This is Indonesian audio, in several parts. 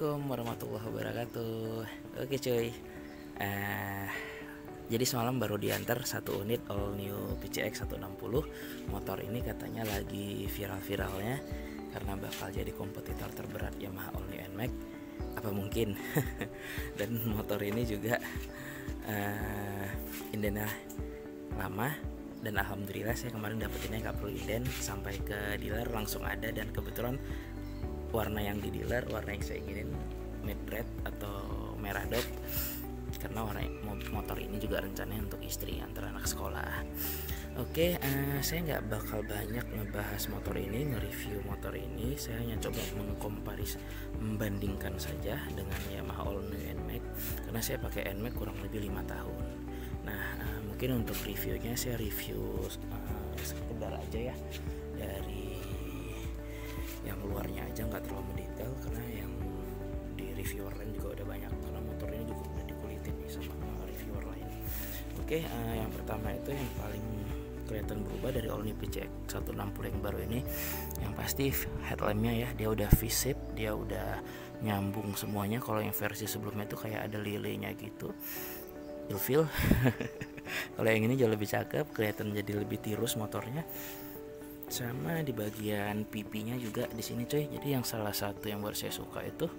Assalamualaikum warahmatullahi wabarakatuh. Oke cuy, jadi semalam baru diantar satu unit all new PCX 160. Motor ini katanya lagi viral-viralnya karena bakal jadi kompetitor terberat Yamaha all new NMAX. Apa mungkin? Dan motor ini juga indena lama, dan alhamdulillah saya kemarin dapetinnya gak perlu inden, sampai ke dealer langsung ada. Dan kebetulan warna yang di dealer, warna yang saya inginin mid red atau merah dop, karena warna motor ini juga rencananya untuk istri antar anak sekolah. Oke, saya nggak bakal banyak ngebahas motor ini, nge-review motor ini. Saya hanya coba membandingkan saja dengan Yamaha all new NMAX, karena saya pakai NMAX kurang lebih 5 tahun. Nah, mungkin untuk reviewnya saya review sekedar aja ya, dari yang luarnya aja, nggak terlalu mendetail, karena yang di reviewer lain juga udah banyak, karena motor ini juga udah dikulitin nih sama reviewer lain. Oke, yang pertama itu yang paling kelihatan berubah dari all new PCX 160 yang baru ini, yang pasti headlampnya ya, dia udah V-shape, dia udah nyambung semuanya. Kalau yang versi sebelumnya itu kayak ada lilenya gitu, ilfil. Kalau yang ini jauh lebih cakep, kelihatan jadi lebih tirus motornya. Sama di bagian pipinya juga di sini cuy. Jadi yang salah satu yang baru saya suka itu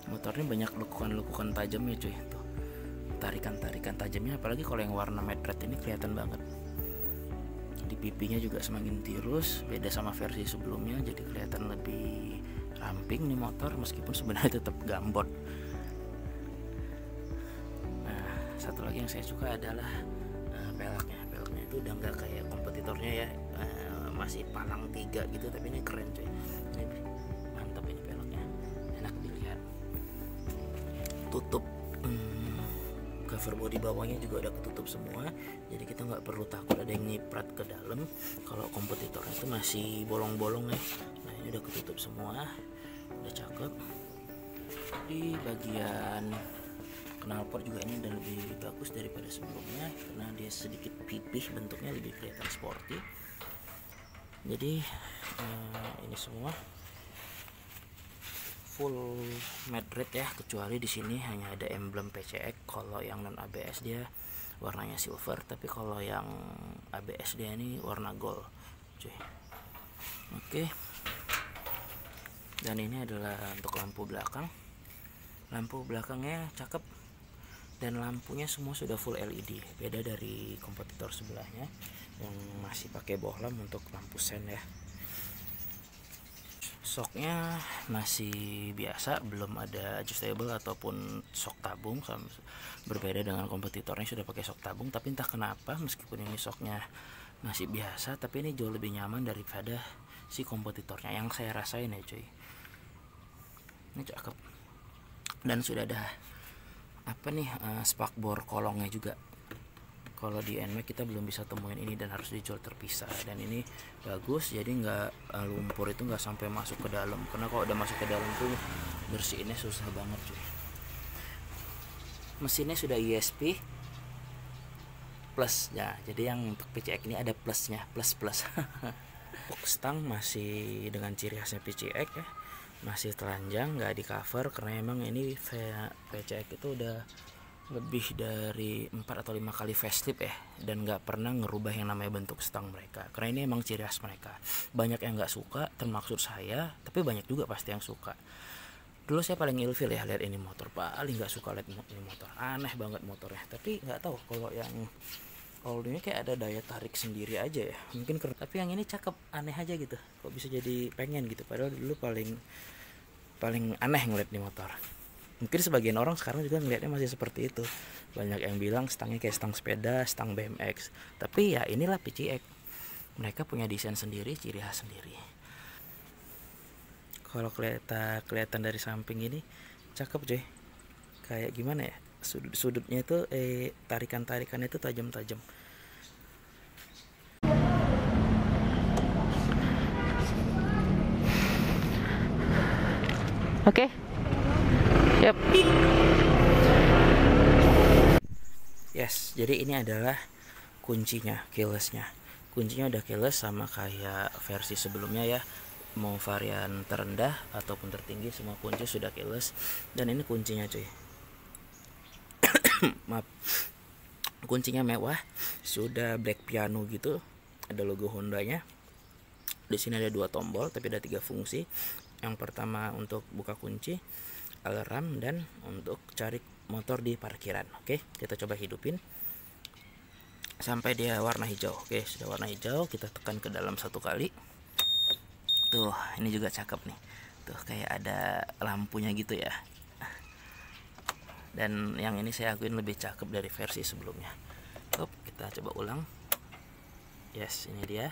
motornya banyak lekukan-lekukan tajamnya cuy. Tuh, tarikan-tarikan tajamnya, apalagi kalau yang warna matte red ini kelihatan banget. Di pipinya juga semakin tirus, beda sama versi sebelumnya, jadi kelihatan lebih ramping nih motor, meskipun sebenarnya tetap gambot. Nah, satu lagi yang saya suka adalah peleknya. Peleknya itu udah nggak kayak kompetitornya ya, masih palang 3 gitu, tapi ini keren coy. Ini mantap, ini peleknya enak dilihat. Tutup cover body bawahnya juga udah ketutup semua, jadi kita nggak perlu takut ada yang nyiprat ke dalam. Kalau kompetitornya itu masih bolong-bolong ya. Nah, ini udah ketutup semua, udah cakep. Di bagian knalpot juga ini udah lebih bagus daripada sebelumnya, karena dia sedikit pipih, bentuknya lebih kelihatan sporty. Jadi ini semua full matte red ya, kecuali di sini hanya ada emblem PCX. Kalau yang non ABS dia warnanya silver, tapi kalau yang ABS dia ini warna gold cuy. Oke, dan ini adalah untuk lampu belakang. Lampu belakangnya cakep, dan lampunya semua sudah full LED, beda dari kompetitor sebelahnya yang masih pakai bohlam untuk lampu sen ya. Shocknya masih biasa, belum ada adjustable ataupun shock tabung, berbeda dengan kompetitornya sudah pakai shock tabung. Tapi entah kenapa, meskipun ini shocknya masih biasa, tapi ini jauh lebih nyaman daripada si kompetitornya yang saya rasain ya cuy. Ini cakep, dan sudah ada spakbor kolongnya juga. Kalau di NMAX kita belum bisa temuin ini dan harus dijual terpisah, dan ini bagus, jadi nggak lumpur itu nggak sampai masuk ke dalam, karena kalau udah masuk ke dalam tuh bersihinnya susah banget cuy. Mesinnya sudah ESP plus ya, jadi yang untuk PCX ini ada plusnya, plus. Stang masih dengan ciri khasnya PCX ya, masih telanjang, nggak di cover, karena emang ini PCX itu udah lebih dari 4 atau 5 kali facelift ya, dan nggak pernah ngerubah yang namanya bentuk stang mereka, karena ini emang ciri khas mereka. Banyak yang nggak suka, termaksud saya, tapi banyak juga pasti yang suka. Dulu saya paling ilfil ya lihat ini motor, paling nggak suka lihat ini motor, aneh banget motornya. Tapi nggak tahu, kalau yang all ini kayak ada daya tarik sendiri aja ya, mungkin keren. Tapi yang ini cakep, aneh aja gitu, kok bisa jadi pengen gitu, padahal dulu paling aneh ngeliat nih motor. Mungkin sebagian orang sekarang juga ngelihatnya masih seperti itu. Banyak yang bilang stangnya kayak stang sepeda, stang BMX. Tapi ya inilah PCX, mereka punya desain sendiri, ciri khas sendiri. Kalau kelihatan dari samping ini cakep cuy. Kayak gimana ya, sudut-sudutnya itu tarikan-tarikannya itu tajam-tajam. Oke. Yep. Yes, jadi ini adalah kuncinya, keylessnya. Kuncinya udah keyless sama kayak versi sebelumnya ya. mau varian terendah ataupun tertinggi semua kunci sudah keyless. Dan ini kuncinya cuy. Maaf, kuncinya mewah, sudah black piano gitu, ada logo Hondanya. Di sini ada 2 tombol tapi ada 3 fungsi. Yang pertama untuk buka kunci, alarm, dan untuk cari motor di parkiran. Oke, kita coba hidupin sampai dia warna hijau. Oke, sudah warna hijau, kita tekan ke dalam 1 kali. Tuh, ini juga cakep nih. Tuh, kayak ada lampunya gitu ya. Dan yang ini saya akuin lebih cakep dari versi sebelumnya. Kita coba ulang. Yes, ini dia.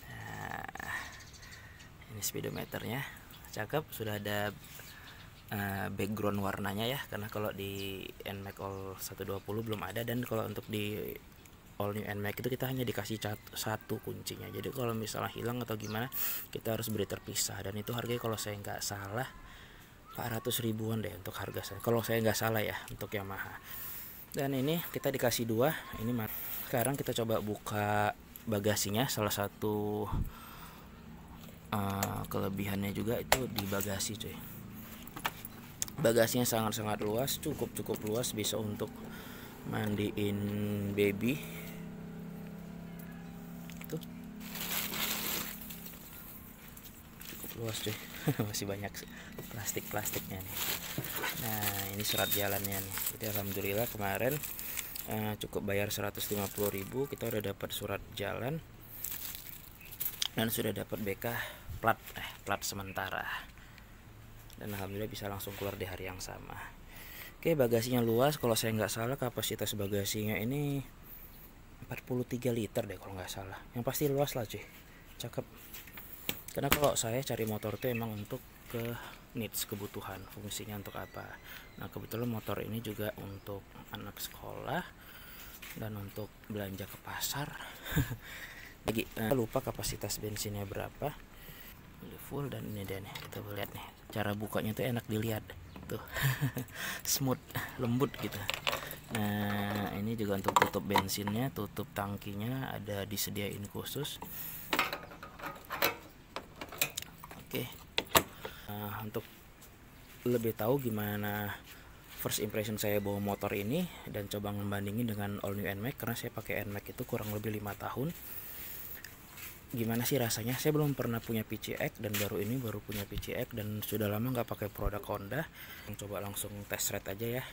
Nah, ini speedometernya cakep, sudah ada background warnanya ya, karena kalau di NMAX All 120 belum ada. Dan kalau untuk di All New NMAX itu kita hanya dikasih 1 kuncinya, jadi kalau misalnya hilang atau gimana kita harus beli terpisah. Dan itu harganya kalau saya nggak salah 400 ribuan deh untuk harga saya, kalau saya nggak salah ya, untuk Yamaha. Dan ini kita dikasih 2 ini. Sekarang kita coba buka bagasinya. Salah satu kelebihannya juga itu di bagasi cuy. Bagasinya sangat-sangat luas, cukup luas, bisa untuk mandiin baby. Tuh, cukup luas cuy. Masih banyak plastiknya nih. Nah, ini surat jalannya nih. Jadi alhamdulillah kemarin cukup bayar 150.000 kita udah dapat surat jalan dan sudah dapat BK plat sementara. Dan alhamdulillah bisa langsung keluar di hari yang sama. Oke, bagasinya luas. Kalau saya nggak salah kapasitas bagasinya ini 43 liter deh kalau nggak salah. Yang pasti luas lah cuy, cakep. Karena kalau saya cari motor itu emang untuk ke needs, kebutuhan, fungsinya untuk apa. Nah kebetulan motor ini juga untuk anak sekolah dan untuk belanja ke pasar. Lagi lupa kapasitas bensinnya berapa. Ini full, dan ini dia nih, kita lihat nih, cara bukanya tuh enak dilihat tuh. Smooth, lembut gitu. Nah ini juga untuk tutup bensinnya, tutup tangkinya ada disediain khusus. Oke, untuk lebih tahu gimana first impression saya bawa motor ini dan coba membandingin dengan All New NMAX, karena saya pakai NMAX itu kurang lebih 5 tahun. Gimana sih rasanya? Saya belum pernah punya PCX dan baru punya PCX dan sudah lama nggak pakai produk Honda. Coba langsung test ride aja ya.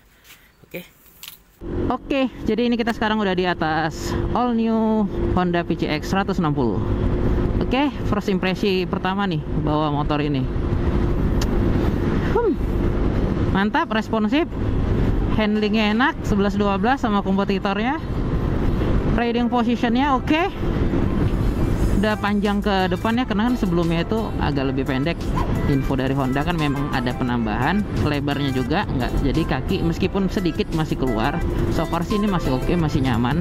Oke, jadi ini kita sekarang udah di atas All New Honda PCX 160. Oke, first impresi pertama nih bawa motor ini. Mantap, responsif, handlingnya enak, 11-12 sama kompetitornya. Riding positionnya oke. Udah panjang ke depannya, karena kan sebelumnya itu agak lebih pendek. Info dari Honda kan memang ada penambahan, lebarnya juga nggak, jadi kaki meskipun sedikit masih keluar. So far sih ini masih oke, masih nyaman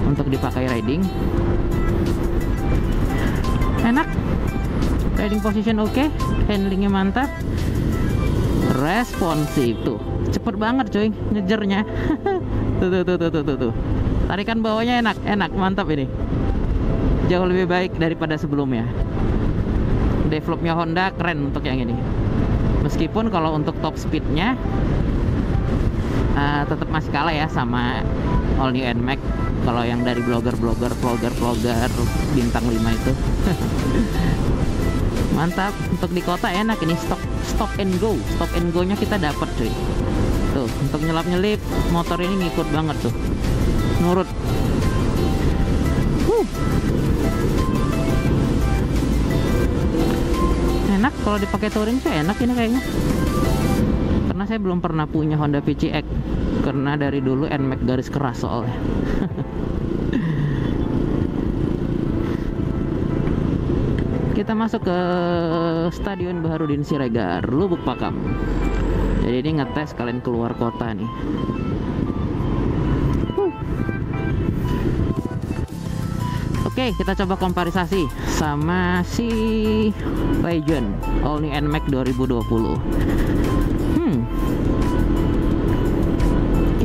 untuk dipakai riding. Enak, riding position oke, handlingnya mantap, responsif tuh, cepet banget cuy ngejarnya. tuh. Tarikan bawahnya enak, mantap ini. Jauh lebih baik daripada sebelumnya. Developnya Honda keren untuk yang ini. Meskipun kalau untuk top speednya tetap masih kalah ya sama All New NMAX. Kalau yang dari vlogger bintang 5 itu. Mantap, untuk di kota enak ini, stop and go nya kita dapat cuy. Tuh, untuk nyelip motor ini ngikut banget tuh, nurut. Enak kalau dipakai touring sih, enak ini kayaknya. Karena saya belum pernah punya Honda PCX, karena dari dulu NMAX garis keras soalnya. Kita masuk ke Stadion Baharudin Siregar, Lubuk Pakam. Jadi ini ngetes kalian keluar kota nih. Oke, kita coba komparisasi sama si Legend All New NMAX 2020.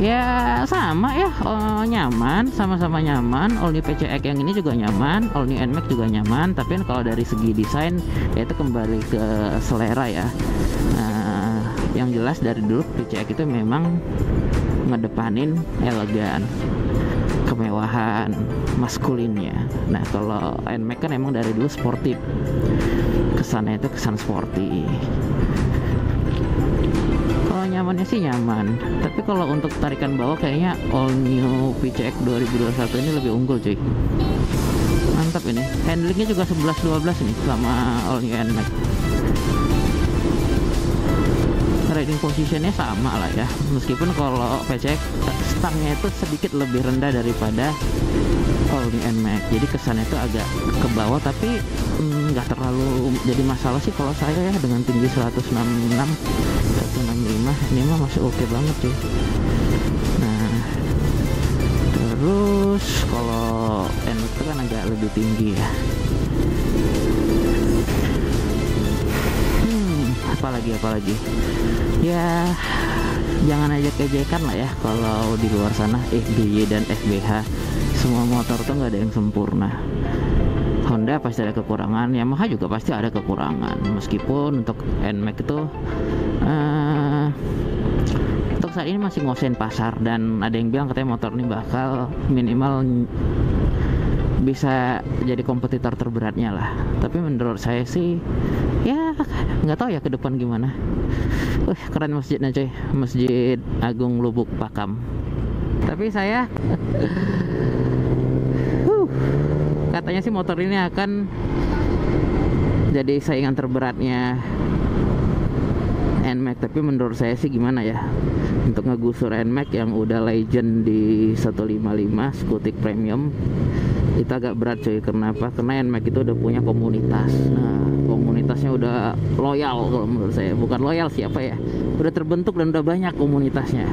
Ya sama ya, nyaman, sama-sama nyaman. All new PCX yang ini juga nyaman, all new NMAX juga nyaman. Tapi kalau dari segi desain ya itu kembali ke selera ya. Nah, yang jelas dari dulu PCX itu memang ngedepanin elegan, kemewahan, maskulinnya. Nah kalau NMAX kan emang dari dulu sportif, kesannya itu kesan sporty. Kalau nyamannya sih nyaman, tapi kalau untuk tarikan bawah kayaknya all new PCX 2021 ini lebih unggul cuy. Mantap ini, handlingnya juga 11-12 nih sama all new NMAX. Riding positionnya sama lah ya, meskipun kalau PCX stangnya itu sedikit lebih rendah daripada all new NMAX, jadi kesannya itu agak ke bawah, tapi nggak terlalu jadi masalah sih kalau saya ya, dengan tinggi 166 165 ini mah masih oke banget cuy. Nah terus kalau NMAX itu kan agak lebih tinggi ya. Apalagi ya, jangan aja kejekan lah ya kalau di luar sana FBY dan FBH. Semua motor tuh nggak ada yang sempurna. Honda pasti ada kekurangan, Yamaha juga pasti ada kekurangan. Meskipun untuk NMAX itu untuk saat ini masih ngosain pasar, dan ada yang bilang katanya motor ini bakal minimal bisa jadi kompetitor terberatnya lah. Tapi menurut saya sih ya nggak tahu ya ke depan gimana. Keren masjidnya coy, Masjid Agung Lubuk Pakam. Tapi saya katanya sih motor ini akan jadi saingan terberatnya NMAX. Tapi menurut saya sih gimana ya, untuk ngegusur NMAX yang udah legend di 155 Skutik Premium itu agak berat cuy. Kenapa? Karena NMAX itu udah punya komunitas. Nah, komunitasnya udah loyal kalau menurut saya. Bukan loyal siapa ya, udah terbentuk dan udah banyak komunitasnya.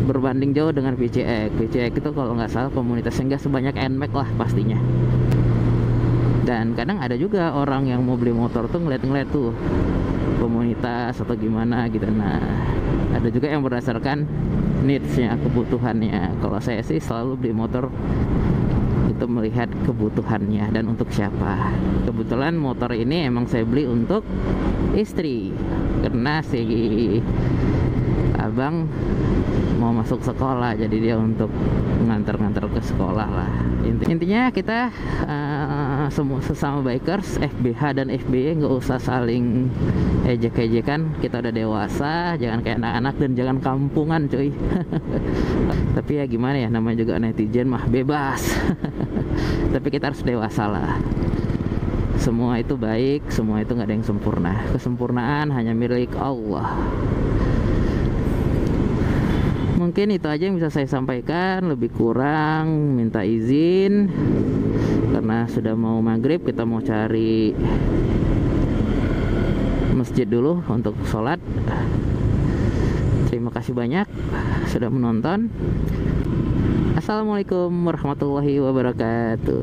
Berbanding jauh dengan PCX. PCX itu kalau nggak salah komunitasnya nggak sebanyak NMAX lah pastinya. Dan kadang ada juga orang yang mau beli motor tuh ngeliat-ngeliat tuh komunitas atau gimana gitu. Nah, ada juga yang berdasarkan needs-nya, kebutuhannya. Kalau saya sih selalu beli motor itu melihat kebutuhannya dan untuk siapa. Kebetulan motor ini emang saya beli untuk istri, karena si abang mau masuk sekolah, jadi dia untuk nganter-nganter ke sekolah lah. Intinya kita semua sesama bikers, FBH dan FBY nggak usah saling ejek-ejekan. Kita udah dewasa, jangan kayak anak-anak dan jangan kampungan cuy. Tapi ya gimana ya, namanya juga netizen mah bebas. Tapi kita harus dewasa lah. Semua itu baik, semua itu nggak ada yang sempurna. Kesempurnaan hanya milik Allah. Mungkin itu aja yang bisa saya sampaikan. Lebih kurang minta izin, karena sudah mau maghrib, kita mau cari masjid dulu untuk sholat. Terima kasih banyak sudah menonton. Assalamualaikum warahmatullahi wabarakatuh.